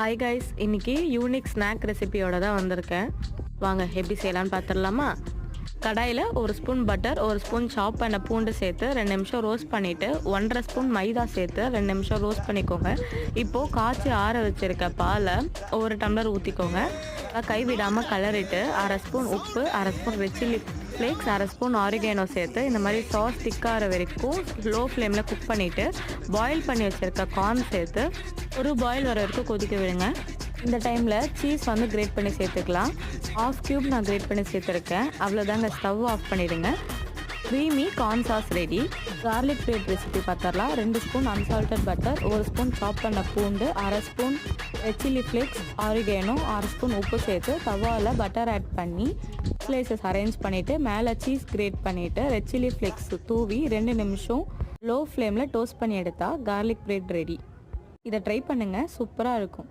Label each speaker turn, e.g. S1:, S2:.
S1: Hi guys, இன்னைக்கு unique snack ரெசிபியோட தான் வந்திருக்கேன். வாங்க எப்படி செய்யலான்னு பார்த்துடலாமா? கடாயில் 1 ஸ்பூன் பட்டர், 1 ஸ்பூன் சாப் பண்ண பூண்டு சேர்த்து 2 நிமிஷம் ரோஸ்ட் பண்ணிவிட்டு 1.5 ஸ்பூன் மைதா சேர்த்து 2 நிமிஷம் ரோஸ்ட் பண்ணிக்கோங்க. இப்போது காய்ச்சி ஆற வச்சுருக்க பாலை 1 டம்ளர் ஊற்றிக்கோங்க. கைவிடாமல் கலரிட்டு 1/2 ஸ்பூன் உப்பு, 1/2 spoon red chilli flakes, 1/2 spoon oregano சேர்த்து இந்த மாதிரி சாஸ் திக்காகிற வரைக்கும் லோ ஃப்ளேமில் குக் பண்ணிவிட்டு பாயில் பண்ணி வச்சுருக்க கார்ன் சேர்த்து ஒரு பாயில் வர வரைக்கும் கொதிக்க விடுங்க. இந்த டைமில் சீஸ் கிரேட் பண்ணி சேர்த்துக்கலாம். 1/2 கியூப் நான் கிரேட் பண்ணி சேர்த்துருக்கேன். அவ்வளோதாங்க, ஸ்டவ் ஆஃப் பண்ணிவிடுங்க. Creamy corn sauce ready. Garlic bread recipe பார்த்துடலாம். 2 ஸ்பூன் அன்சால்டட் பட்டர், 1 ஸ்பூன் சாப் பண்ண பூண்டு, 1/2 spoon red chilli flakes, oregano, 1/2 spoon உப்பு சேர்த்து தவாவில் பட்டர் ஆட் பண்ணி ஸ்லைசஸ் அரேஞ்ச் பண்ணிவிட்டு மேலே சீஸ் கிரேட் பண்ணிவிட்டு ரெட் சில்லி ஃப்ளேக்ஸ் தூவி 2 நிமிஷம் லோ ஃப்ளேமில் டோஸ்ட் பண்ணி எடுத்தால் கார்லிக் பிரெட் ரெடி. இதை ட்ரை பண்ணுங்கள், சூப்பராக இருக்கும்.